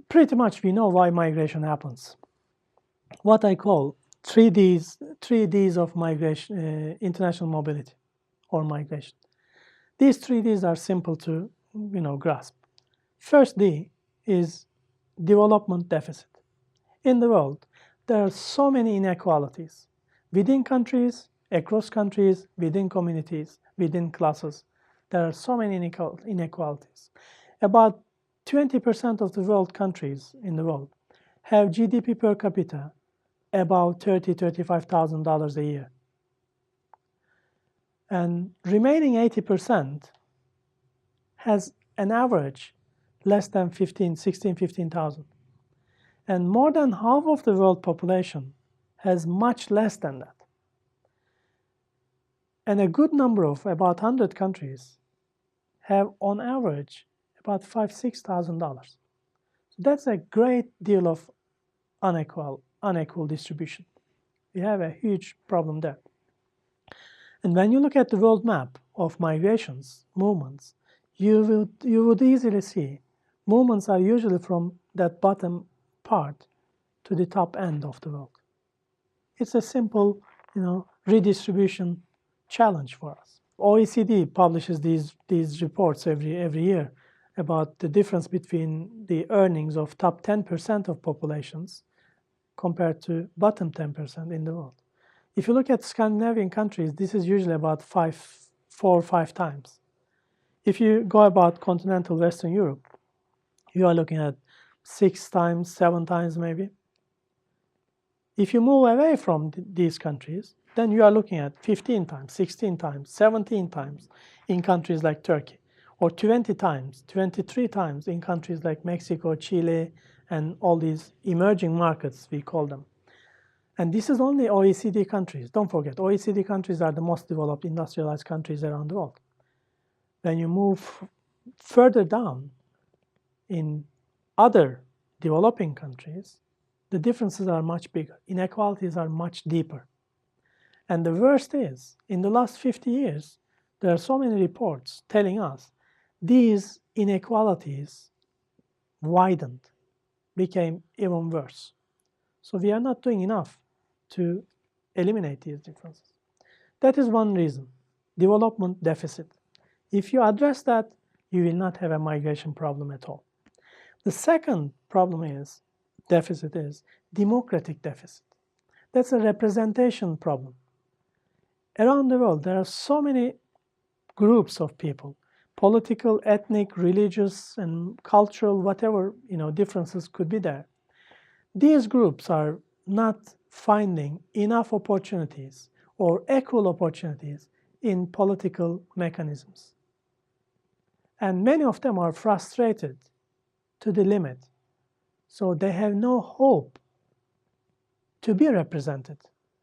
pretty much we know why migration happens. What I call 3Ds of migration, international mobility or migration. These 3Ds are simple to grasp. First D is development deficit. In the world, there are so many inequalities within countries, across countries, within communities, within classes. There are so many inequalities. About 20% of the world countries in the world have GDP per capita about $30,000–$35,000 a year. And remaining 80% has an average less than 15,000. And more than half of the world population has much less than that. And a good number of, about 100 countries, have on average about $5,000–$6,000. So that's a great deal of unequal distribution. We have a huge problem there. And when you look at the world map of migrations, movements, you would easily see movements are usually from that bottom part to the top end of the world. It's a simple, redistribution challenge for us. OECD publishes these reports every year about the difference between the earnings of top 10% of populations compared to bottom 10% in the world. If you look at Scandinavian countries, this is usually about 4 or 5 times. If you go about continental Western Europe, you are looking at 6 times, 7 times maybe. If you move away from these countries, then you are looking at 15 times, 16 times, 17 times in countries like Turkey, or 20 times, 23 times in countries like Mexico, Chile, and all these emerging markets, we call them. And this is only OECD countries. Don't forget, OECD countries are the most developed industrialized countries around the world. When you move further down in other developing countries, the differences are much bigger. Inequalities are much deeper. And the worst is, in the last 50 years, there are so many reports telling us these inequalities widened, became even worse. So we are not doing enough to eliminate these differences. That is one reason, development deficit. If you address that, you will not have a migration problem at all. The second deficit is democratic deficit. That's a representation problem. Around the world, there are so many groups of people, political, ethnic, religious, and cultural, whatever differences could be there. These groups are not finding enough opportunities or equal opportunities in political mechanisms. And many of them are frustrated to the limit. So they have no hope to be represented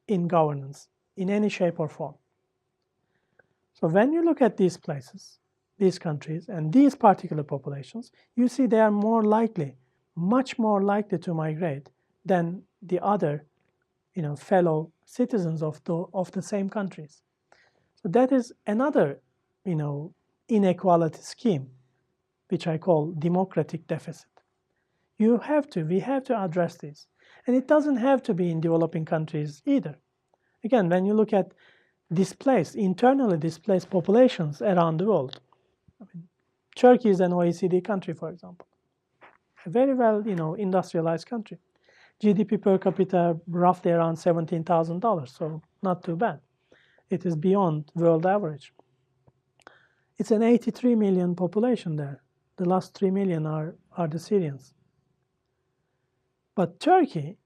in governance in any shape or form. So when you look at these places, these countries, and these particular populations, you see they are more likely, much more likely to migrate than the other fellow citizens of the same countries. So that is another inequality scheme, which I call democratic deficit. We have to address this. And it doesn't have to be in developing countries either. Again, when you look at internally displaced populations around the world, Turkey is an OECD country, for example. A very well, industrialized country. GDP per capita roughly around $17,000, so not too bad. It is beyond world average. It's an 83 million population there. The last 3 million are the Syrians. But Turkey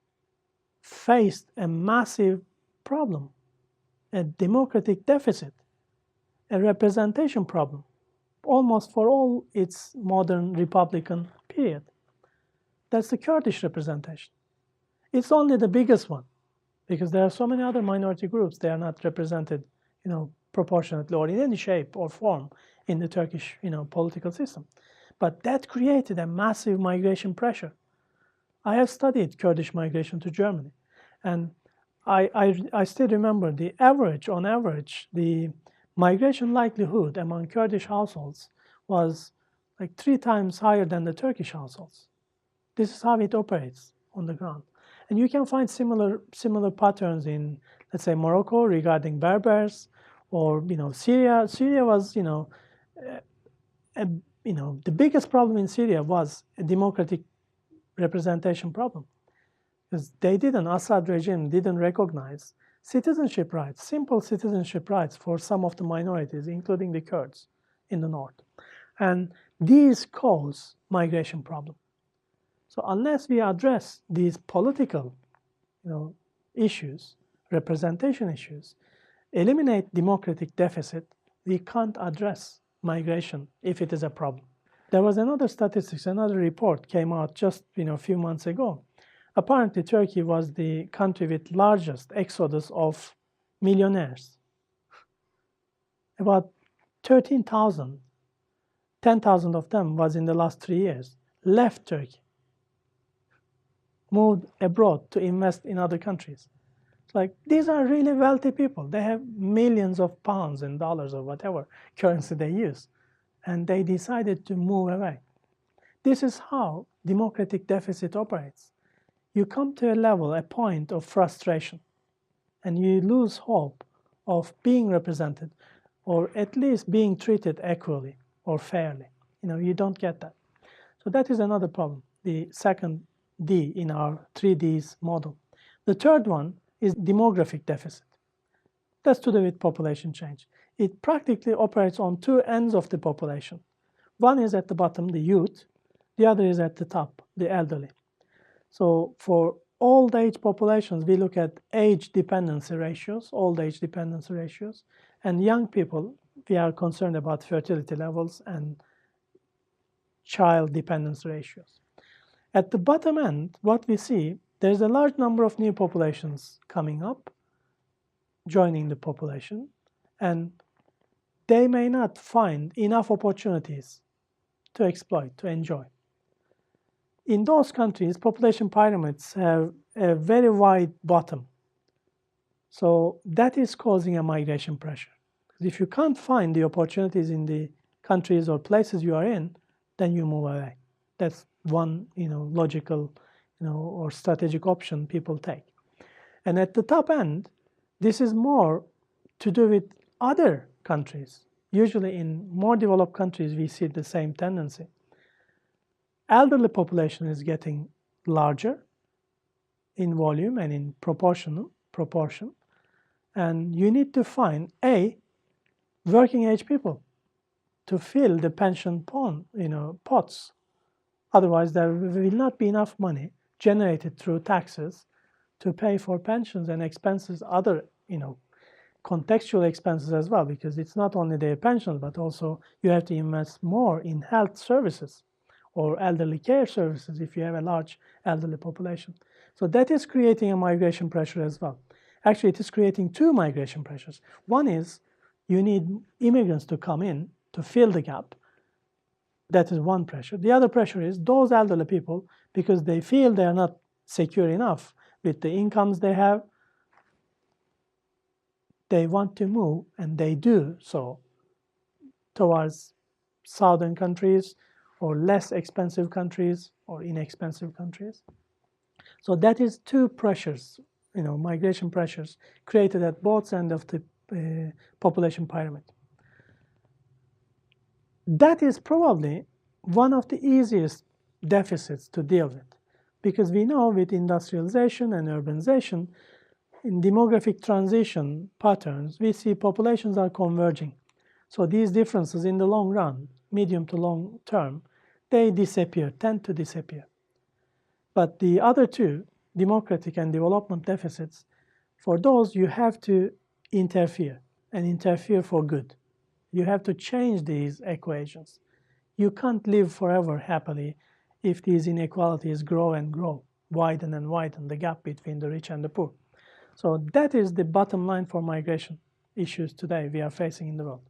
faced a massive problem, a democratic deficit, a representation problem, almost for all its modern republican period. That's the Kurdish representation. It's only the biggest one, because there are so many other minority groups. They are not represented, proportionately or in any shape or form in the Turkish, political system. But that created a massive migration pressure. I have studied Kurdish migration to Germany, and I still remember on average, the migration likelihood among Kurdish households was like 3 times higher than the Turkish households. This is how it operates on the ground. And you can find similar patterns in, let's say, Morocco regarding Berbers, or Syria. Syria was the biggest problem in Syria was a democratic representation problem, because Assad regime didn't recognize citizenship rights, simple citizenship rights for some of the minorities, including the Kurds in the north. And these cause migration problem. So unless we address these political issues, representation issues, eliminate democratic deficit, we can't address migration if it is a problem. There was another statistics, another report came out just a few months ago. Apparently, Turkey was the country with largest exodus of millionaires. About 13,000, 10,000 of them was in the last 3 years, left Turkey, moved abroad to invest in other countries. Like, these are really wealthy people. They have millions of pounds and dollars or whatever currency they use, and they decided to move away. This is how democratic deficit operates. You come to a level, a point of frustration, and you lose hope of being represented, or at least being treated equally or fairly. You don't get that. So that is another problem, the second D in our 3Ds model. The third one is demographic deficit. That's to do with population change. It practically operates on two ends of the population. One is at the bottom, the youth. The other is at the top, the elderly. So for old age populations, we look at age dependency ratios, old age dependency ratios. And young people, we are concerned about fertility levels and child dependency ratios. At the bottom end, what we see, there's a large number of new populations coming up, joining the population, and they may not find enough opportunities to exploit, to enjoy. In those countries, population pyramids have a very wide bottom. So that is causing a migration pressure. Because if you can't find the opportunities in the countries or places you are in, then you move away. That's one logical or strategic option people take. And at the top end, this is more to do with other countries. Usually in more developed countries, we see the same tendency. Elderly population is getting larger in volume and in proportion. And you need to find working age people to fill the pension pots. Otherwise, there will not be enough money generated through taxes to pay for pensions and expenses, other contextual expenses as well, because it's not only their pensions, but also you have to invest more in health services or elderly care services if you have a large elderly population. So that is creating a migration pressure as well. Actually, it is creating two migration pressures. One is you need immigrants to come in to fill the gap. That is one pressure. The other pressure is those elderly people, because they feel they are not secure enough with the incomes they have, they want to move, and they do so, towards southern countries or less expensive countries or inexpensive countries. So that is two pressures, migration pressures created at both ends of the population pyramid. That is probably one of the easiest deficits to deal with, because we know with industrialization and urbanization, in demographic transition patterns, we see populations are converging. So these differences in the long run, medium to long term, they tend to disappear. But the other two, democratic and development deficits, for those you have to interfere, and interfere for good. You have to change these equations. You can't live forever happily if these inequalities grow and grow, widen and widen the gap between the rich and the poor. So that is the bottom line for migration issues today we are facing in the world.